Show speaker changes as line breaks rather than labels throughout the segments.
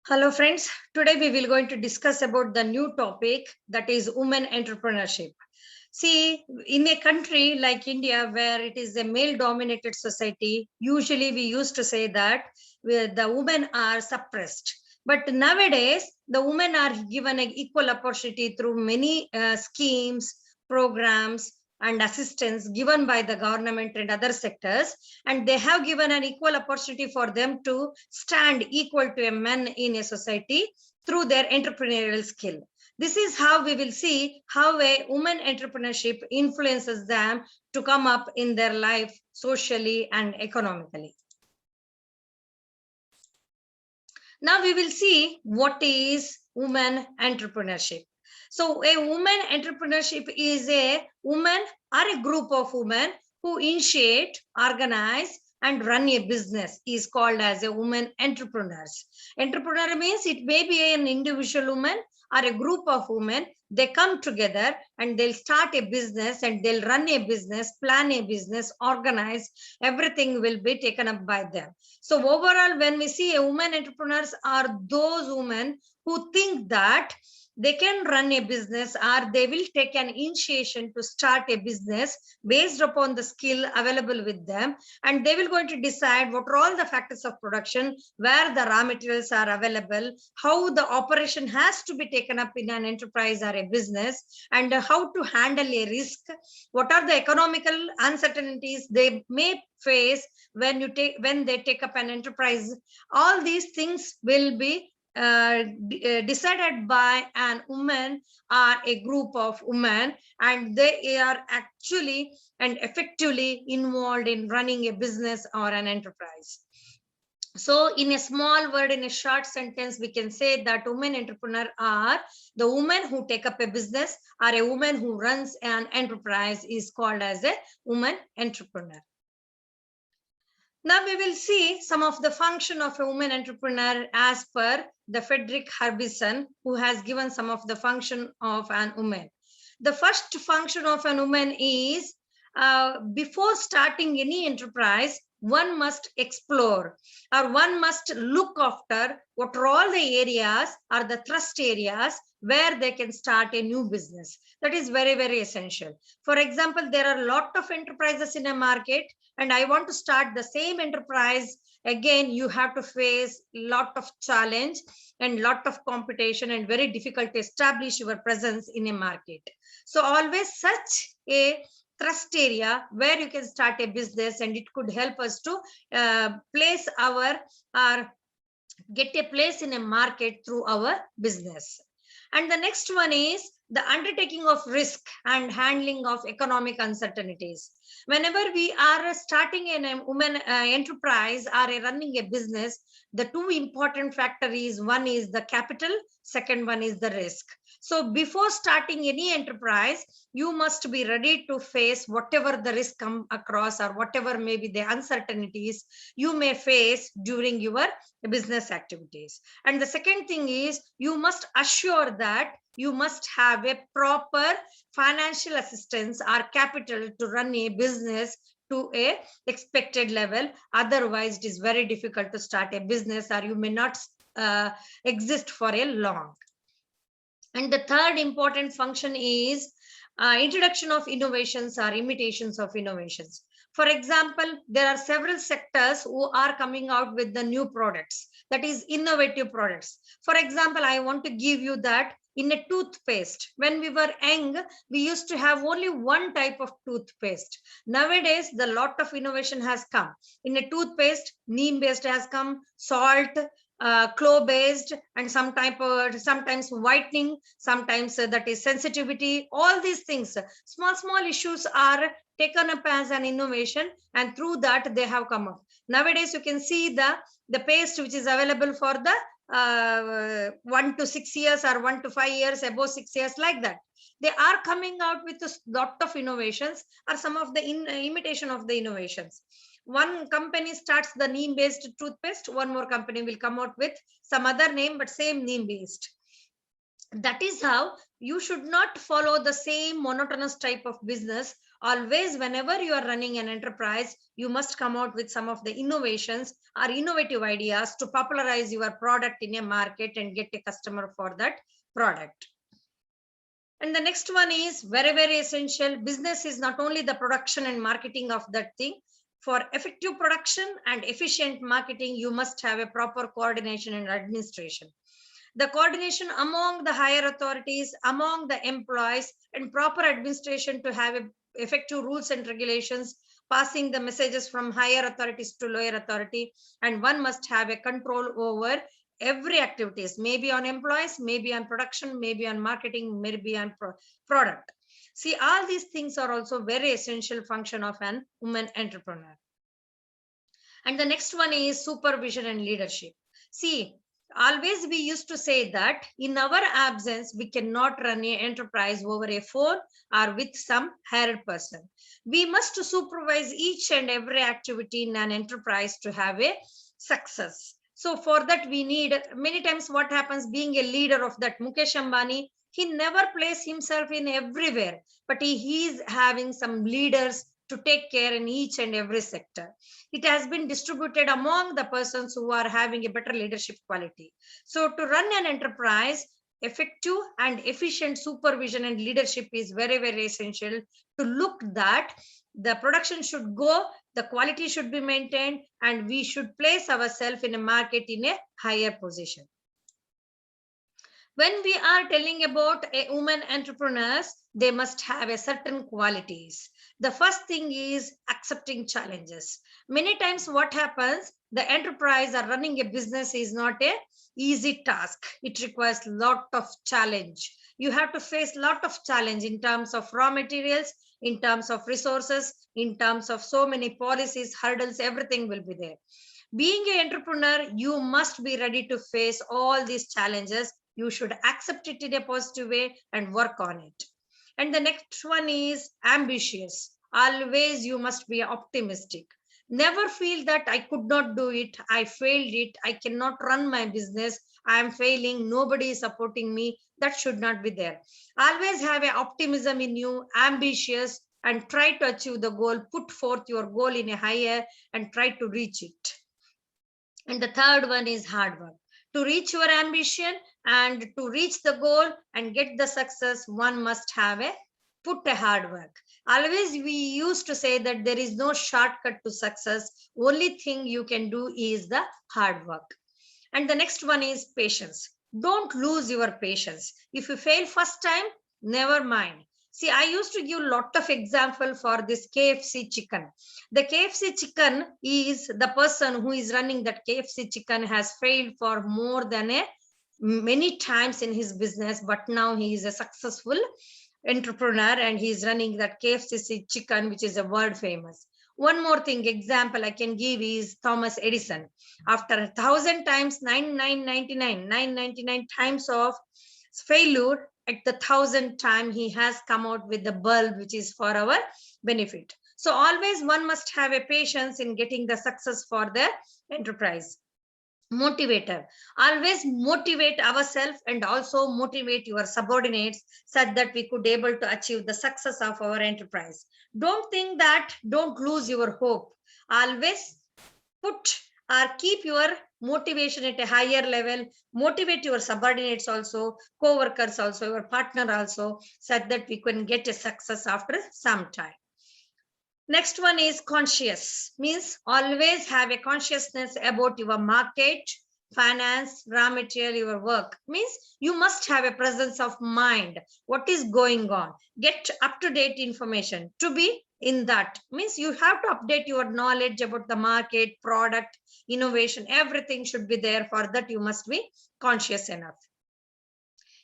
Hello friends, today we will going to discuss about the new topic, that is women entrepreneurship. See, in a country like India where it is a male dominated society, usually we used to say that the women are suppressed. But nowadays, the women are given an equal opportunity through many schemes, programs, and assistance given by the government and other sectors, and they have given an equal opportunity for them to stand equal to a man in a society through their entrepreneurial skill. This is how we will see how a woman entrepreneurship influences them to come up in their life socially and economically. Now we will see what is woman entrepreneurship. So a woman entrepreneurship is a woman or a group of women who initiate, organize, and run a business is called as a woman entrepreneurs. Entrepreneur means it may be an individual woman or a group of women. They come together and they'll start a business and they'll run a business, plan a business, organize. Everything will be taken up by them. So overall, when we see a woman entrepreneurs are those women who think that they can run a business or they will take an initiation to start a business based upon the skill available with them, and they will going to decide what are all the factors of production, where the raw materials are available, how the operation has to be taken up in an enterprise or a business, and how to handle a risk, what are the economical uncertainties they may face when they take up an enterprise. All these things will be decided by an woman or a group of women, and they are actually and effectively involved in running a business or an enterprise. So in a small word, in a short sentence, we can say that women entrepreneur are the women who take up a business, or a woman who runs an enterprise is called as a woman entrepreneur. Now we will see some of the function of a woman entrepreneur as per the Frederick Harbison, who has given some of the function of an woman. The first function of a woman is before starting any enterprise, one must explore or one must look after what are all the areas or the thrust areas where they can start a new business. That is very, very essential. For example, there are a lot of enterprises in a market, and I want to start the same enterprise. Again, you have to face a lot of challenge and lot of competition, and very difficult to establish your presence in a market. So always such a thrust area where you can start a business, and it could help us to place our get a place in a market through our business. And the next one is the undertaking of risk and handling of economic uncertainties. Whenever we are starting a woman enterprise or running a business, the two important factor is, one is the capital, second one is the risk. So before starting any enterprise, you must be ready to face whatever the risk come across or whatever may be the uncertainties you may face during your business activities. And the second thing is, you must assure that you must have a proper financial assistance or capital to run a business to a expected level. Otherwise, it is very difficult to start a business, or you may not exist for a long. And the third important function is introduction of innovations or imitations of innovations. For example, there are several sectors who are coming out with the new products, that is innovative products. For example, I want to give you that in a toothpaste. When we were young, we used to have only one type of toothpaste. Nowadays, the lot of innovation has come. In a toothpaste, neem based has come, salt, clove based, and sometimes whitening, sometimes that is sensitivity. All these things, small issues are taken up as an innovation, and through that they have come up. Nowadays you can see the paste which is available for the 1 to 6 years or 1 to 5 years, above 6 years, like that. They are coming out with a lot of innovations, or some of the imitation of the innovations. One company starts the neem based toothpaste, one more company will come out with some other name but same neem based. That is how you should not follow the same monotonous type of business Always, whenever you are running an enterprise, you must come out with some of the innovations or innovative ideas to popularize your product in a market and get a customer for that product. And the next one is very, very essential. Business is not only the production and marketing of that thing. For effective production and efficient marketing, you must have a proper coordination and administration. The coordination among the higher authorities, among the employees, and proper administration to have effective rules and regulations, passing the messages from higher authorities to lower authority, and one must have a control over every activities, maybe on employees, maybe on production, maybe on marketing, maybe on product. See, all these things are also very essential function of an woman entrepreneur. And the next one is supervision and leadership. See, always we used to say that in our absence, we cannot run an enterprise over a phone or with some hired person. We must supervise each and every activity in an enterprise to have a success. So for that, we need, many times what happens, being a leader of that Mukesh Ambani, he never places himself in everywhere, but he is having some leaders to take care in each and every sector. It has been distributed among the persons who are having a better leadership quality. So to run an enterprise, effective and efficient supervision and leadership is very, very essential to look that the production should go, the quality should be maintained, and we should place ourselves in a market in a higher position. When we are telling about a woman entrepreneurs, they must have a certain qualities. The first thing is accepting challenges. Many times what happens, the enterprise or running a business is not a easy task. It requires lot of challenge. You have to face lot of challenge in terms of raw materials, in terms of resources, in terms of so many policies, hurdles, everything will be there. Being an entrepreneur, you must be ready to face all these challenges. You should accept it in a positive way and work on it. And the next one is ambitious. Always you must be optimistic. Never feel that I could not do it, I failed it, I cannot run my business, I am failing, nobody is supporting me. That should not be there. Always have an optimism in you, ambitious, and try to achieve the goal. Put forth your goal in a higher and try to reach it. And the third one is hard work. To reach your ambition and to reach the goal and get the success, one must have a put a hard work. Always we used to say that there is no shortcut to success. Only thing you can do is the hard work. And the next one is patience. Don't lose your patience. If you fail first time, never mind. See, I used to give a lot of example for this KFC chicken. The KFC chicken is the person who is running that KFC chicken has failed for more than many times in his business, but now he is a successful entrepreneur and he is running that KFC chicken, which is a world famous. One more thing, example I can give is Thomas Edison. After 1,000 times, 999 times of failure, at the 1,000th time, he has come out with the bulb, which is for our benefit. So always one must have a patience in getting the success for the enterprise. Motivator. Always motivate ourselves and also motivate your subordinates such that we could able to achieve the success of our enterprise. Don't think that, don't lose your hope. Always put or keep your motivation at a higher level. Motivate your subordinates also, co-workers also, your partner also, such that we can get a success after some time. Next one is conscious, means always have a consciousness about your market, finance, raw material, your work. Means you must have a presence of mind. What is going on? Get up-to-date information. To be in that means you have to update your knowledge about the market, product, innovation. Everything should be there. For that, you must be conscious enough.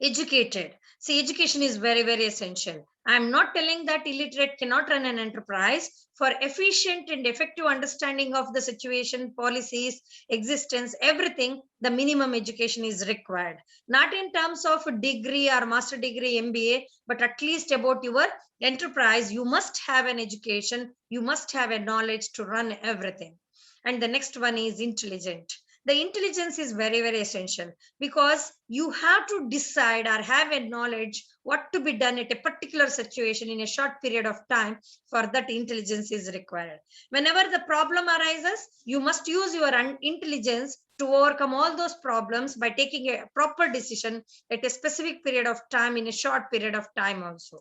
Educated. See, education is very, very essential. I'm not telling that illiterate cannot run an enterprise. For efficient and effective understanding of the situation, policies, existence, everything, the minimum education is required. Not in terms of a degree or master degree, MBA, but at least about your enterprise, you must have an education. You must have a knowledge to run everything. And the next one is intelligent. the intelligence is very, very essential, because you have to decide or have a knowledge what to be done at a particular situation in a short period of time. For that, intelligence is required. Whenever the problem arises, you must use your intelligence to overcome all those problems by taking a proper decision at a specific period of time in a short period of time also.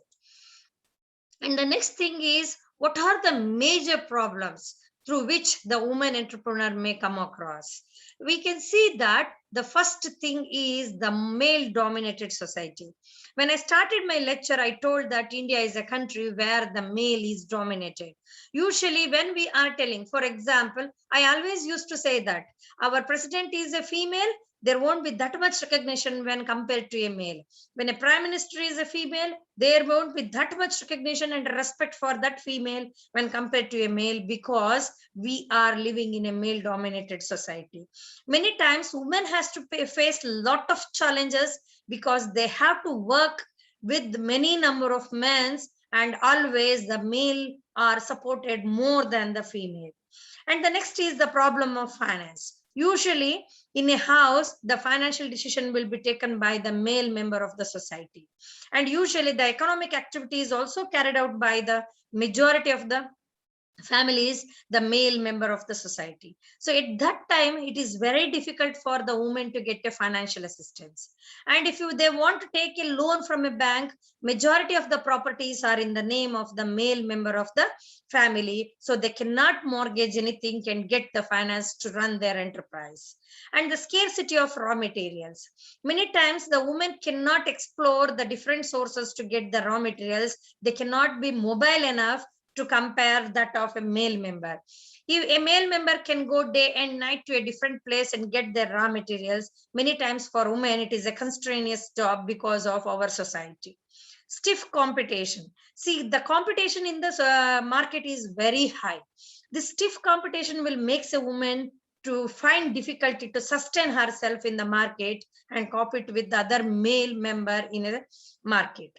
And the next thing is, what are the major problems through which the woman entrepreneur may come across? We can see that the first thing is the male dominated society. When I started my lecture, I told that India is a country where the male is dominated. Usually when we are telling, for example, I always used to say that our president is a female, there won't be that much recognition when compared to a male. When a prime minister is a female, there won't be that much recognition and respect for that female when compared to a male, because we are living in a male dominated society. Many times women has to face a lot of challenges, because they have to work with many number of men, and always the male are supported more than the female. And the next is the problem of finance. Usually in a house, the financial decision will be taken by the male member of the society. And usually the economic activity is also carried out by the majority of the families, the male member of the society. So at that time, it is very difficult for the woman to get a financial assistance. And if they want to take a loan from a bank, majority of the properties are in the name of the male member of the family. So they cannot mortgage anything, can get the finance to run their enterprise. And the scarcity of raw materials. Many times the woman cannot explore the different sources to get the raw materials. They cannot be mobile enough to compare that of a male member. If a male member can go day and night to a different place and get their raw materials, many times for women it is a constrained job because of our society. Stiff competition. See, the competition in this market is very high. This stiff competition will make a woman to find difficulty to sustain herself in the market and compete with the other male member in a market.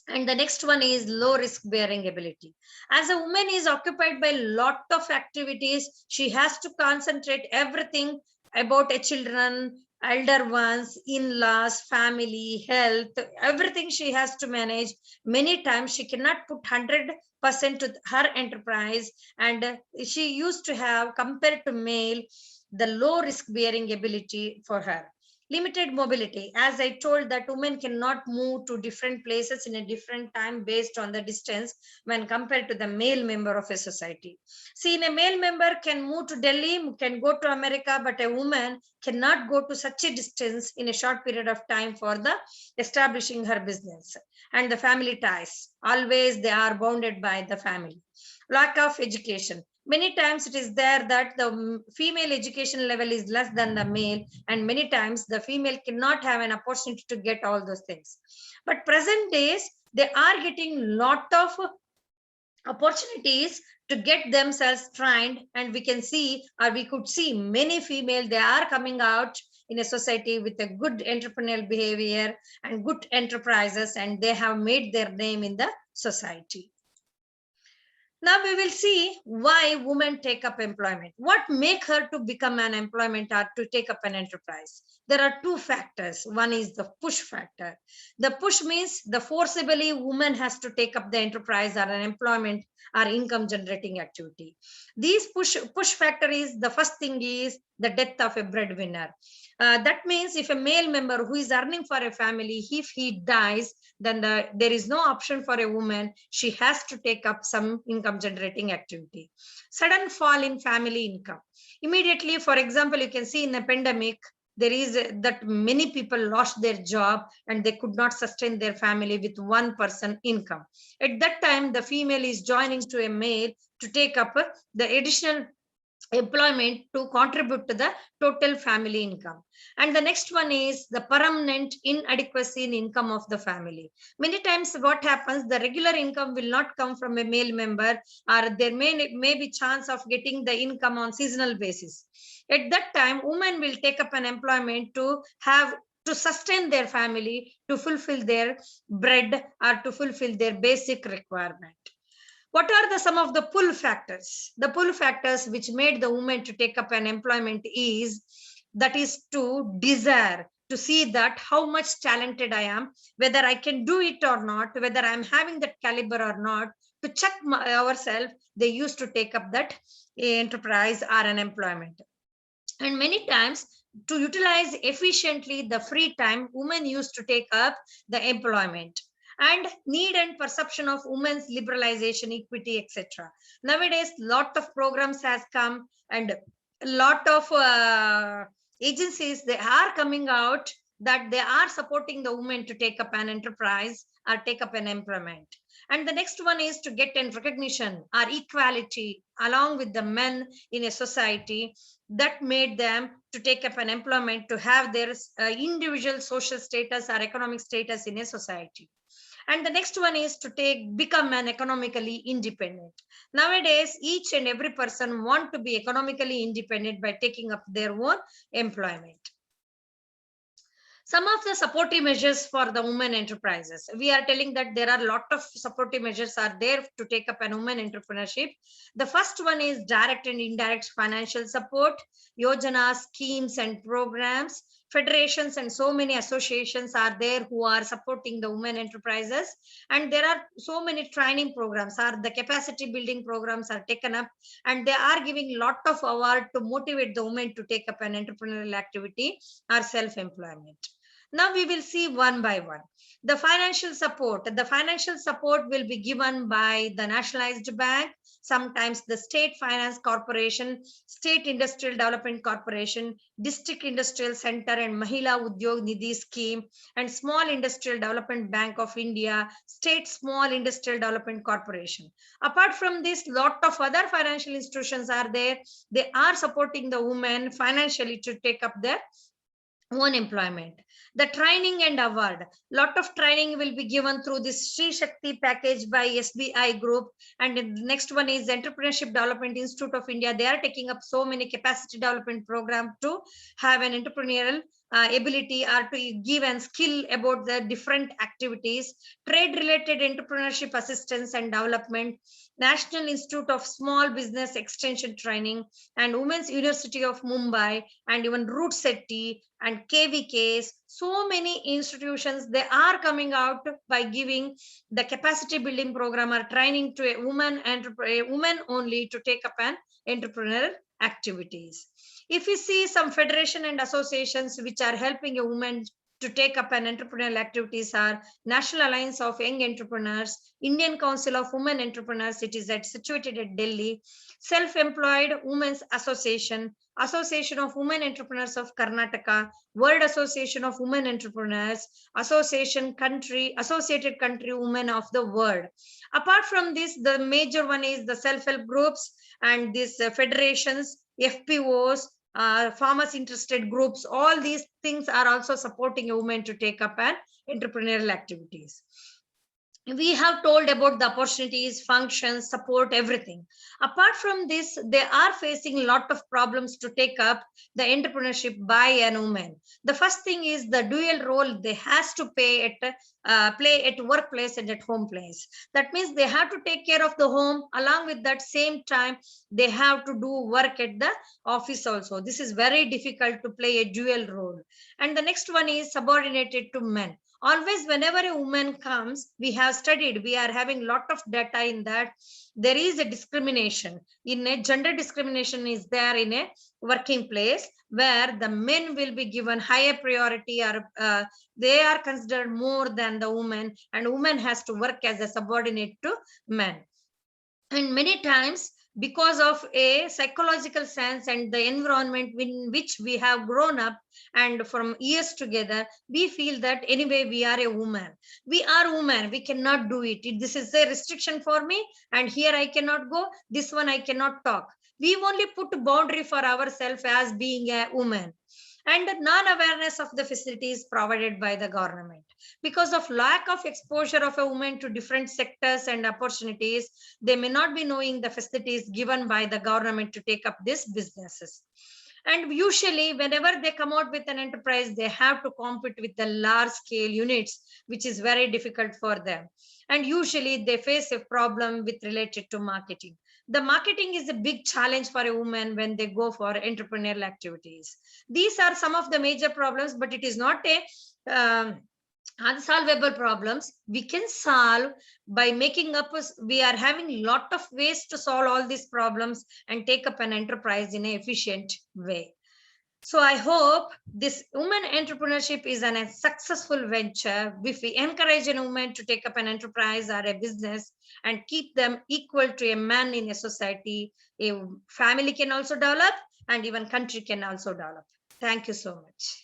And the next one is low risk bearing ability. As a woman is occupied by a lot of activities, she has to concentrate everything about a children, elder ones, in-laws, family, health, everything she has to manage. Many times she cannot put 100% to her enterprise, and she used to have, compared to male, the low risk bearing ability for her. Limited mobility. As I told, that women cannot move to different places in a different time based on the distance when compared to the male member of a society. See, a male member can move to Delhi, can go to America, but a woman cannot go to such a distance in a short period of time for the establishing her business. And the family ties, always they are bounded by the family. Lack of education. Many times it is there that the female education level is less than the male, and many times the female cannot have an opportunity to get all those things. But present days, they are getting lot of opportunities to get themselves trained, and we can see, or we could see, many female, they are coming out in a society with a good entrepreneurial behavior and good enterprises, and they have made their name in the society. Now we will see why women take up employment. What make her to become an employment or to take up an enterprise? There are two factors. One is the push factor. The push means the forcibly woman has to take up the enterprise or an employment or income generating activity. These push factor is, the first thing is the death of a breadwinner. That means if a male member who is earning for a family, if he dies, then there is no option for a woman. She has to take up some income generating activity. Sudden fall in family income. Immediately, for example, you can see in the pandemic, there is that many people lost their job and they could not sustain their family with one person income. At that time, the female is joining to a male to take up the additional employment to contribute to the total family income. And the next one is the permanent inadequacy in income of the family. Many times what happens, the regular income will not come from a male member, or there may be chance of getting the income on seasonal basis. At that time, women will take up an employment to have to sustain their family, to fulfill their bread or to fulfill their basic requirement. What are some of the pull factors? The pull factors which made the woman to take up an employment is to desire to see that how much talented I am, whether I can do it or not, whether I'm having that caliber or not. To check ourselves, they used to take up that enterprise or an employment. And many times, to utilize efficiently the free time, women used to take up the employment. And need and perception of women's liberalization, equity, etc. Nowadays, lot of programs has come, and a lot of agencies, they are coming out that they are supporting the women to take up an enterprise or take up an employment. And the next one is to get an recognition or equality along with the men in a society, that made them to take up an employment to have their individual social status or economic status in a society. And the next one is to become an economically independent. Nowadays, each and every person want to be economically independent by taking up their own employment. Some of the supportive measures for the women enterprises. We are telling that there are a lot of supportive measures are there to take up an women entrepreneurship. The first one is direct and indirect financial support, yojanas, schemes and programs. Federations and so many associations are there who are supporting the women enterprises. And there are so many training programs, the capacity building programs are taken up, and they are giving lot of award to motivate the women to take up an entrepreneurial activity or self-employment. Now we will see one by one. The financial support. The financial support will be given by the nationalized bank, sometimes the state finance corporation, state industrial development corporation, district industrial center and Mahila Udyog Nidhi scheme, and small industrial development bank of India, state small industrial development corporation. Apart from this, lot of other financial institutions are there. They are supporting the women financially to take up their own employment. The training and award. Lot of training will be given through this Sri Shakti package by SBI Group. And the next one is Entrepreneurship Development Institute of India. They are taking up so many capacity development programs to have an entrepreneurial ability or to give and skill about the different activities. Trade related entrepreneurship assistance and development. National Institute of Small Business Extension Training, and Women's University of Mumbai, and even Root Setti and KVKs. So many institutions, they are coming out by giving the capacity building program or training to a woman only to take up an entrepreneurial activities. If we see some federation and associations which are helping a woman to take up an entrepreneurial activities are National Alliance of Young Entrepreneurs, Indian Council of Women Entrepreneurs, it is situated at Delhi, Self-Employed Women's Association, Association of Women Entrepreneurs of Karnataka, World Association of Women Entrepreneurs, Associated Country Women of the World. Apart from this, the major one is the self-help groups and these federations, FPOs, farmers interested groups. All these things are also supporting a woman to take up an entrepreneurial activities. We have told about the opportunities, functions, support, everything. Apart from this, they are facing a lot of problems to take up the entrepreneurship by a woman. The first thing is the dual role they has to play at workplace and at home place. That means they have to take care of the home. Along with that same time, they have to do work at the office also. This is very difficult to play a dual role. And the next one is subordinated to men. Always whenever a woman comes, we have studied, we are having a lot of data in that there is a discrimination. In a gender discrimination is there in a working place where the men will be given higher priority, or they are considered more than the woman, and woman has to work as a subordinate to men. And many times, because of a psychological sense and the environment in which we have grown up and from years together, we feel that anyway we are a woman. We are woman, we cannot do it. This is a restriction for me, and here I cannot go, this one I cannot talk. We only put a boundary for ourselves as being a woman. And non-awareness of the facilities provided by the government. Because of lack of exposure of a woman to different sectors and opportunities, they may not be knowing the facilities given by the government to take up these businesses. And usually, whenever they come out with an enterprise, they have to compete with the large scale units, which is very difficult for them. And usually, they face a problem with related to marketing. The marketing is a big challenge for a woman when they go for entrepreneurial activities. These are some of the major problems, but it is not a unsolvable problems. We can solve by making up we are having a lot of ways to solve all these problems and take up an enterprise in an efficient way. So I hope this women entrepreneurship is a successful venture. If we encourage a woman to take up an enterprise or a business and keep them equal to a man in a society, a family can also develop and even country can also develop. Thank you so much.